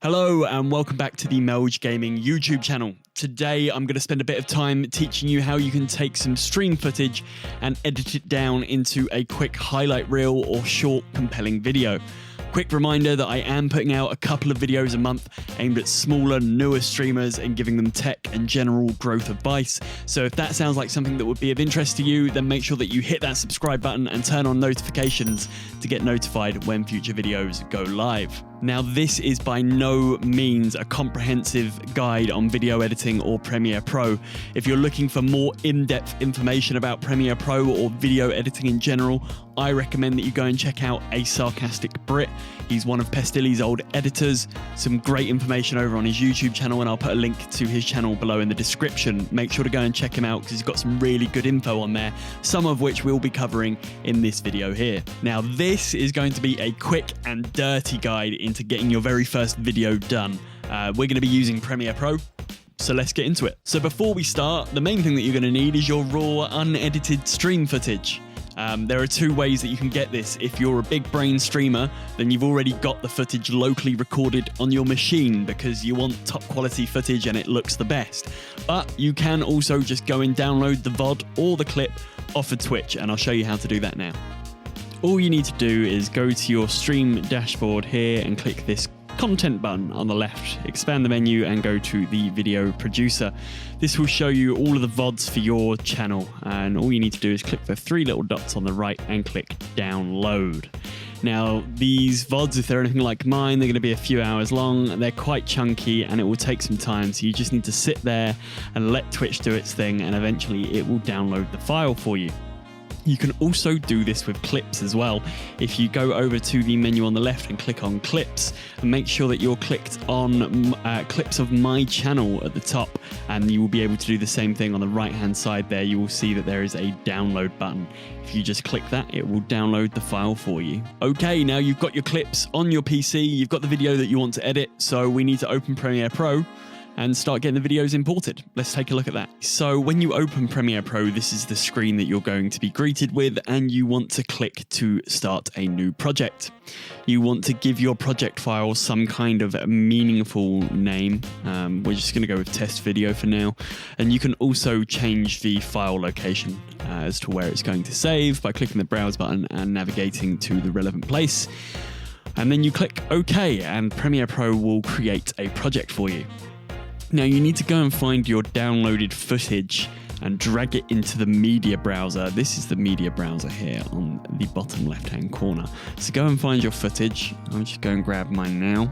Hello and welcome back to the Melge Gaming YouTube channel. Today I'm going to spend a bit of time teaching you how you can take some stream footage and edit it down into a quick highlight reel or short compelling video. Quick reminder that I am putting out a couple of videos a month aimed at smaller, newer streamers and giving them tech and general growth advice. So if that sounds like something that would be of interest to you, then make sure that you hit that subscribe button and turn on notifications to get notified when future videos go live. Now, this is by no means a comprehensive guide on video editing or Premiere Pro. If you're looking for more in-depth information about Premiere Pro or video editing in general, I recommend that you go and check out A Sarcastic Brit. He's one of Pestilly's old editors. Some great information over on his YouTube channel, and I'll put a link to his channel below in the description. Make sure to go and check him out because he's got some really good info on there, some of which we'll be covering in this video here. Now, this is going to be a quick and dirty guide into getting your very first video done. We're going to be using Premiere Pro, so let's get into it. So before we start, the main thing that you're going to need is your raw, unedited stream footage. There are two ways that you can get this. If you're a big brain streamer, then you've already got the footage locally recorded on your machine because you want top quality footage and it looks the best. But you can also just go and download the VOD or the clip off of Twitch, and I'll show you how to do that now. All you need to do is go to your stream dashboard here and click this content button on the left, expand the menu and go to the video producer. This will show you all of the VODs for your channel, and all you need to do is click the three little dots on the right and click download. Now, these VODs, if they're anything like mine, they're going to be a few hours long. They're quite chunky and it will take some time, so you just need to sit there and let Twitch do its thing, and eventually it will download the file for you. You can also do this with clips as well. If you go over to the menu on the left and click on clips, and make sure that you're clicked on clips of my channel at the top, and you will be able to do the same thing on the right hand side there. You will see that there is a download button. If you just click that, it will download the file for you. Okay, now you've got your clips on your PC, you've got the video that you want to edit, so we need to open Premiere Pro and start getting the videos imported. Let's take a look at that. So when you open Premiere Pro, this is the screen that you're going to be greeted with, and you want to click to start a new project. You want to give your project file some kind of meaningful name. We're just going to go with test video for now. And you can also change the file location as to where it's going to save by clicking the browse button and navigating to the relevant place. And then you click OK, and Premiere Pro will create a project for you. Now you need to go and find your downloaded footage and drag it into the media browser. This is the media browser here on the bottom left-hand corner. So go and find your footage. I'll just go and grab mine now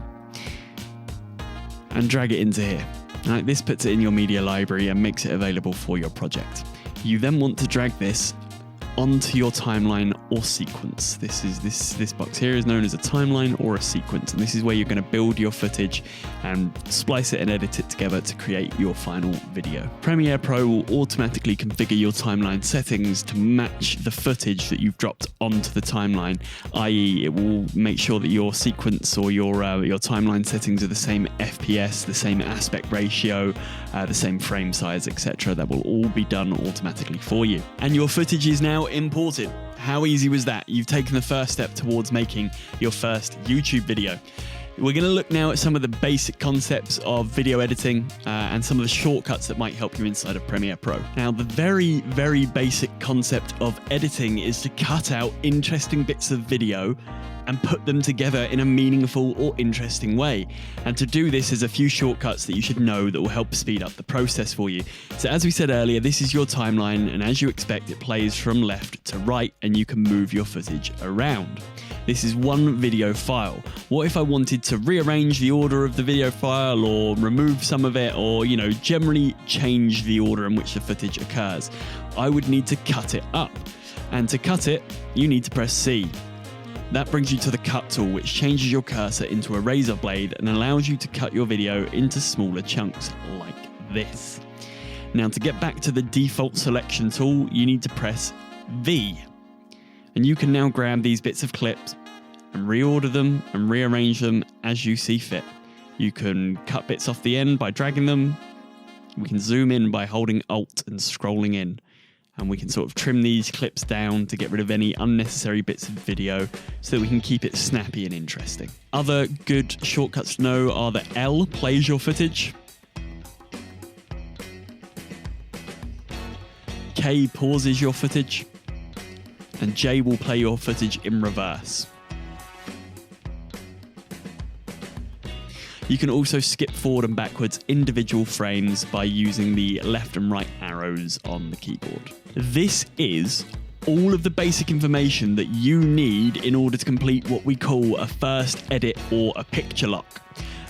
and drag it into here. All right, this puts it in your media library and makes it available for your project. You then want to drag this onto your timeline or sequence. This box here is known as a timeline or a sequence, and this is where you're going to build your footage and splice it and edit it together to create your final video. Premiere Pro will automatically configure your timeline settings to match the footage that you've dropped onto the timeline, i.e. it will make sure that your sequence or your timeline settings are the same FPS, the same aspect ratio, the same frame size, etc. That will all be done automatically for you. And your footage is now imported. How easy was that? You've taken the first step towards making your first YouTube video. We're going to look now at some of the basic concepts of video editing and some of the shortcuts that might help you inside of Premiere Pro. Now, the very, very basic concept of editing is to cut out interesting bits of video and put them together in a meaningful or interesting way. And to do this, there's a few shortcuts that you should know that will help speed up the process for you. So as we said earlier, this is your timeline, and as you expect, it plays from left to right, and you can move your footage around. This is one video file. What if I wanted to rearrange the order of the video file, or remove some of it, or, generally change the order in which the footage occurs? I would need to cut it up. And to cut it, you need to press C. That brings you to the cut tool, which changes your cursor into a razor blade and allows you to cut your video into smaller chunks like this. Now, to get back to the default selection tool, you need to press V. And you can now grab these bits of clips and reorder them and rearrange them as you see fit. You can cut bits off the end by dragging them. We can zoom in by holding Alt and scrolling in. And we can sort of trim these clips down to get rid of any unnecessary bits of video so that we can keep it snappy and interesting. Other good shortcuts to know are that L plays your footage, K pauses your footage, and J will play your footage in reverse. You can also skip forward and backwards individual frames by using the left and right arrows on the keyboard. This is all of the basic information that you need in order to complete what we call a first edit or a picture lock.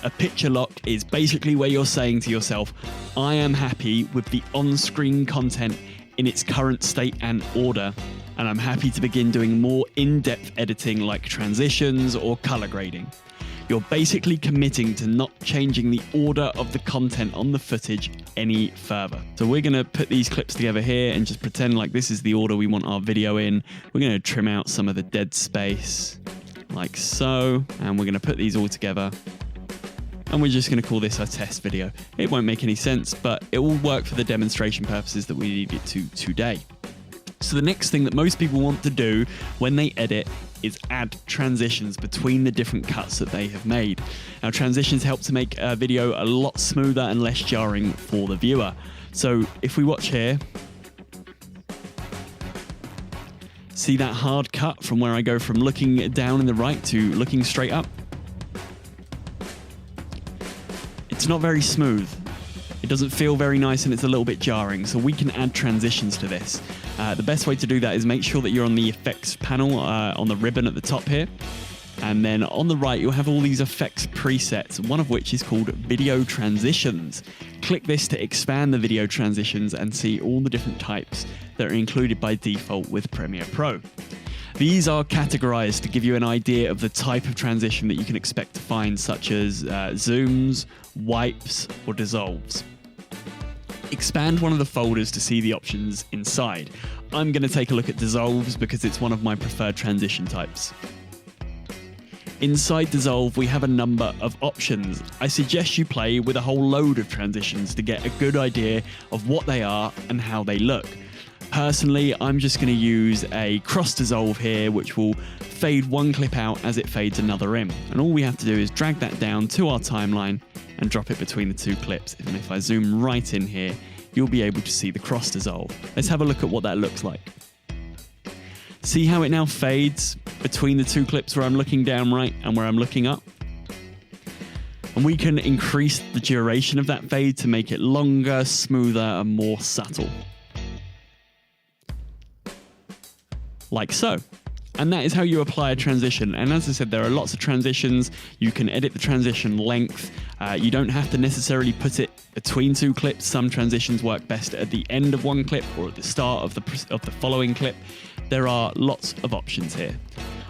A picture lock is basically where you're saying to yourself, I am happy with the on-screen content in its current state and order, and I'm happy to begin doing more in-depth editing like transitions or color grading. You're basically committing to not changing the order of the content on the footage any further. So we're going to put these clips together here and just pretend like this is the order we want our video in. We're going to trim out some of the dead space like so, and we're going to put these all together. And we're just going to call this our test video. It won't make any sense, but it will work for the demonstration purposes that we need it to today. So the next thing that most people want to do when they edit is add transitions between the different cuts that they have made. Now, transitions help to make a video a lot smoother and less jarring for the viewer. So if we watch here, see that hard cut from where I go from looking down in the right to looking straight up? It's not very smooth. It doesn't feel very nice and it's a little bit jarring, so we can add transitions to this. The best way to do that is make sure that you're on the effects panel on the ribbon at the top here. And then on the right, you'll have all these effects presets, one of which is called video transitions. Click this to expand the video transitions and see all the different types that are included by default with Premiere Pro. These are categorized to give you an idea of the type of transition that you can expect to find, such as zooms, wipes, or dissolves. Expand one of the folders to see the options inside. I'm going to take a look at dissolves because it's one of my preferred transition types. Inside dissolve, we have a number of options. I suggest you play with a whole load of transitions to get a good idea of what they are and how they look. Personally, I'm just going to use a cross dissolve here, which will fade one clip out as it fades another in. And all we have to do is drag that down to our timeline and drop it between the two clips. And if I zoom right in here, you'll be able to see the cross dissolve. Let's have a look at what that looks like. See how it now fades between the two clips where I'm looking down right and where I'm looking up? And we can increase the duration of that fade to make it longer, smoother, and more subtle. Like so. And that is how you apply a transition. And as I said, there are lots of transitions. You can edit the transition length. You don't have to necessarily put it between two clips. Some transitions work best at the end of one clip or at the start of the following clip. There are lots of options here.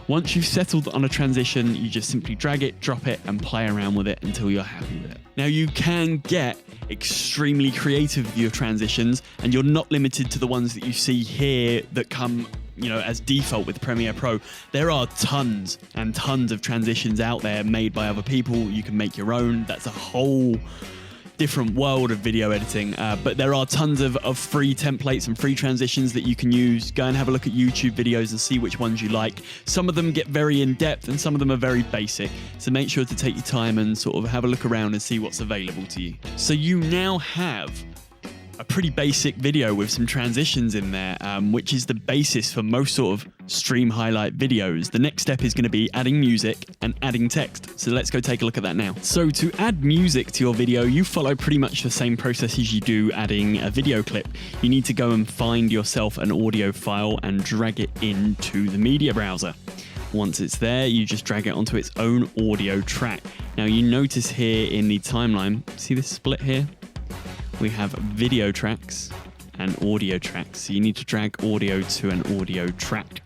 Once you've settled on a transition, you just simply drag it, drop it, and play around with it until you're happy with it. Now, you can get extremely creative with your transitions, and you're not limited to the ones that you see here that come as default with Premiere Pro. There are tons and tons of transitions out there made by other people. You can make your own. That's a whole different world of video editing, but there are tons of free templates and free transitions that you can use. Go and have a look at YouTube videos and see which ones you like. Some of them get very in-depth and some of them are very basic, so make sure to take your time and sort of have a look around and see what's available to you. So you now have a pretty basic video with some transitions in there, which is the basis for most sort of stream highlight videos. The next step is going to be adding music and adding text. So let's go take a look at that now. So to add music to your video, you follow pretty much the same process as you do adding a video clip. You need to go and find yourself an audio file and drag it into the media browser. Once it's there, you just drag it onto its own audio track. Now you notice here in the timeline, see this split here? We have video tracks and audio tracks. So you need to drag audio to an audio track.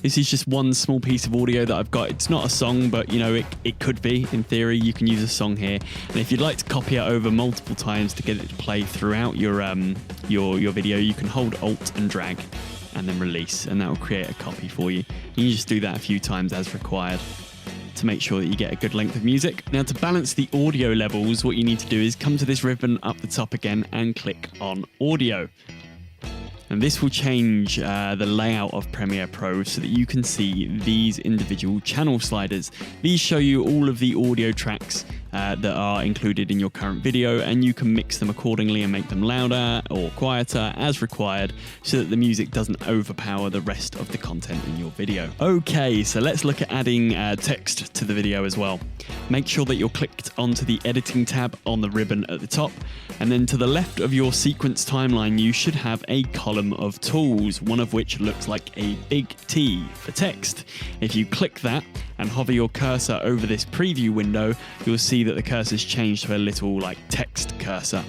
This is just one small piece of audio that I've got. It's not a song, but it could be. In theory, you can use a song here. And if you'd like to copy it over multiple times to get it to play throughout your video, you can hold Alt and drag and then release, and that will create a copy for you. You can just do that a few times as required to make sure that you get a good length of music. Now, to balance the audio levels, what you need to do is come to this ribbon up the top again and click on audio. And this will change the layout of Premiere Pro so that you can see these individual channel sliders. These show you all of the audio tracks that are included in your current video, and you can mix them accordingly and make them louder or quieter as required so that the music doesn't overpower the rest of the content in your video. Okay, so let's look at adding text to the video as well. Make sure that you're clicked onto the editing tab on the ribbon at the top, and then to the left of your sequence timeline you should have a column of tools, one of which looks like a big T for text. If you click that and hover your cursor over this preview window, you'll see that the cursor's changed to a little like text cursor.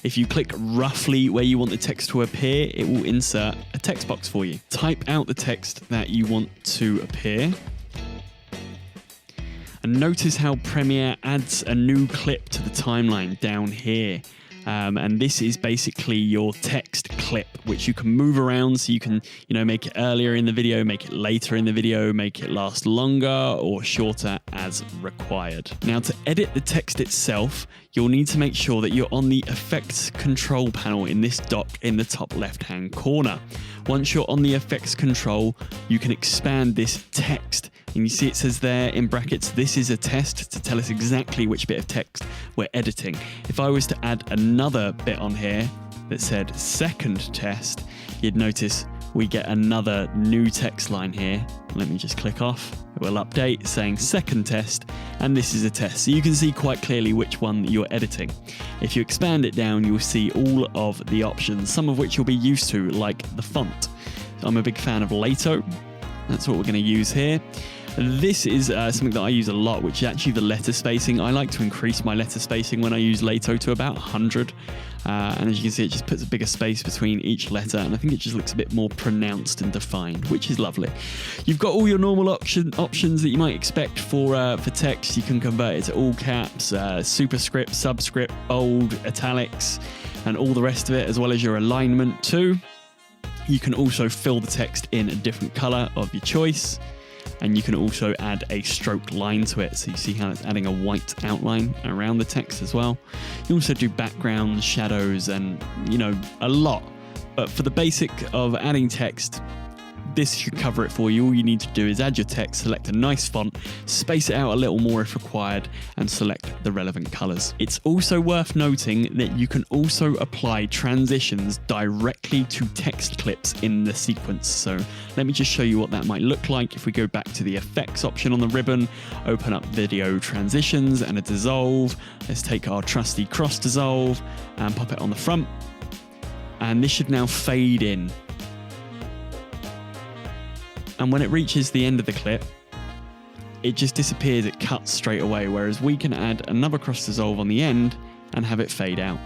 If you click roughly where you want the text to appear, it will insert a text box for you. Type out the text that you want to appear. And notice how Premiere adds a new clip to the timeline down here. And this is basically your text clip, which you can move around, so you can, make it earlier in the video, make it later in the video, make it last longer or shorter as required. Now, to edit the text itself, you'll need to make sure that you're on the effects control panel in this dock in the top left-hand corner. Once you're on the effects control, you can expand this text. And you see it says there in brackets, this is a test, to tell us exactly which bit of text we're editing. If I was to add another bit on here that said second test, you'd notice we get another new text line here. Let me just click off. It will update saying second test, and this is a test. So you can see quite clearly which one that you're editing. If you expand it down, you'll see all of the options, some of which you'll be used to, like the font. So I'm a big fan of Lato. That's what we're going to use here. This is something that I use a lot, which is actually the letter spacing. I like to increase my letter spacing when I use Lato to about 100. And as you can see, it just puts a bigger space between each letter, and I think it just looks a bit more pronounced and defined, which is lovely. You've got all your normal options that you might expect for text. You can convert it to all caps, superscript, subscript, bold, italics, and all the rest of it, as well as your alignment too. You can also fill the text in a different color of your choice. And you can also add a stroke line to it. So you see how it's adding a white outline around the text as well. You also do backgrounds, shadows, and a lot. But for the basic of adding text, this should cover it for you. All you need to do is add your text, select a nice font, space it out a little more if required, and select the relevant colors. It's also worth noting that you can also apply transitions directly to text clips in the sequence. So let me just show you what that might look like. If we go back to the effects option on the ribbon, open up video transitions and a dissolve. Let's take our trusty cross dissolve and pop it on the front. And this should now fade in. And when it reaches the end of the clip, it just disappears, it cuts straight away, whereas we can add another cross dissolve on the end and have it fade out.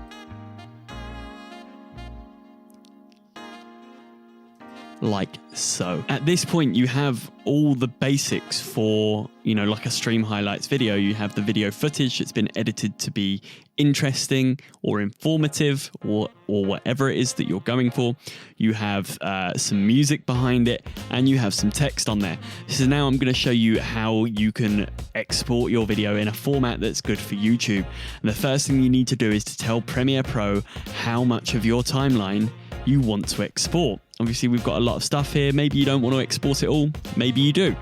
Like so. At this point, you have all the basics for, like a stream highlights video. You have the video footage that's been edited to be interesting or informative or whatever it is that you're going for. You have some music behind it, and you have some text on there. So now I'm going to show you how you can export your video in a format that's good for YouTube. And the first thing you need to do is to tell Premiere Pro how much of your timeline you want to export. Obviously, we've got a lot of stuff here. Maybe you don't want to export it all. Maybe you do.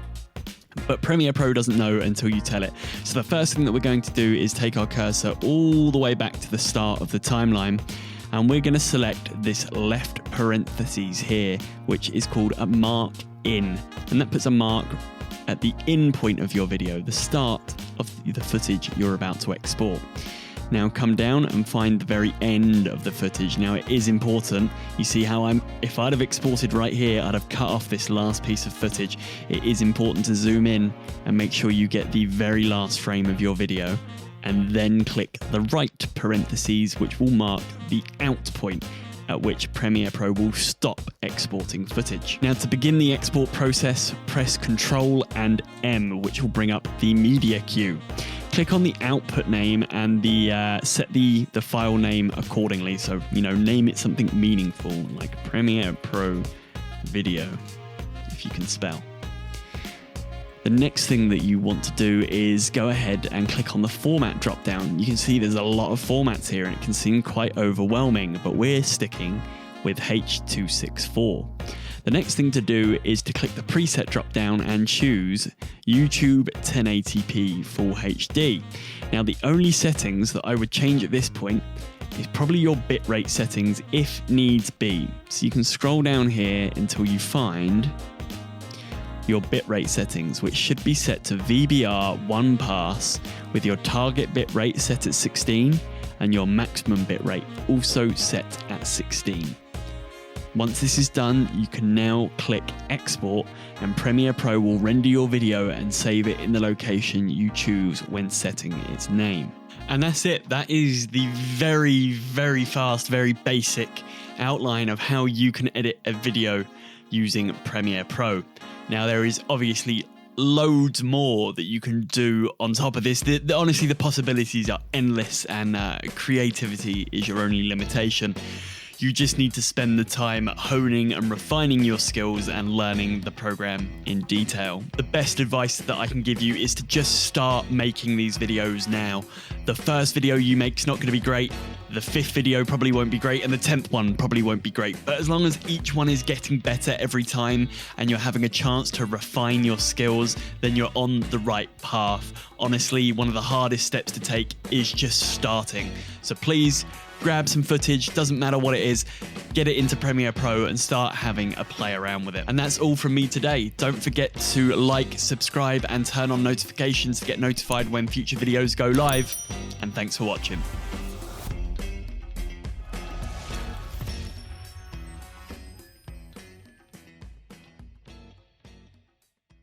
But Premiere Pro doesn't know until you tell it. So the first thing that we're going to do is take our cursor all the way back to the start of the timeline, and we're going to select this left parentheses here, which is called a mark in. And that puts a mark at the in point of your video, the start of the footage you're about to export. Now come down and find the very end of the footage. Now it is important. You see how if I'd have exported right here, I'd have cut off this last piece of footage. It is important to zoom in and make sure you get the very last frame of your video, and then click the right parentheses, which will mark the out point at which Premiere Pro will stop exporting footage. Now to begin the export process, press Ctrl and M, which will bring up the media queue. Click on the output name and set the file name accordingly. So, name it something meaningful like Premiere Pro Video, if you can spell. The next thing that you want to do is go ahead and click on the format drop down. You can see there's a lot of formats here and it can seem quite overwhelming, but we're sticking with H.264. The next thing to do is to click the preset drop down and choose YouTube 1080p Full HD. Now the only settings that I would change at this point is probably your bitrate settings if needs be. So you can scroll down here until you find your bitrate settings, which should be set to VBR 1 pass with your target bitrate set at 16 and your maximum bitrate also set at 16. Once this is done, you can now click export and Premiere Pro will render your video and save it in the location you choose when setting its name. And that's it. That is the very, very fast, very basic outline of how you can edit a video using Premiere Pro. Now, there is obviously loads more that you can do on top of this. Honestly, the possibilities are endless and creativity is your only limitation. You just need to spend the time honing and refining your skills and learning the program in detail. The best advice that I can give you is to just start making these videos now. The first video you make is not going to be great. The 5th video probably won't be great, and the 10th one probably won't be great. But as long as each one is getting better every time and you're having a chance to refine your skills, then you're on the right path. Honestly, one of the hardest steps to take is just starting. So please grab some footage, doesn't matter what it is, get it into Premiere Pro and start having a play around with it. And that's all from me today. Don't forget to like, subscribe, and turn on notifications to get notified when future videos go live. And thanks for watching.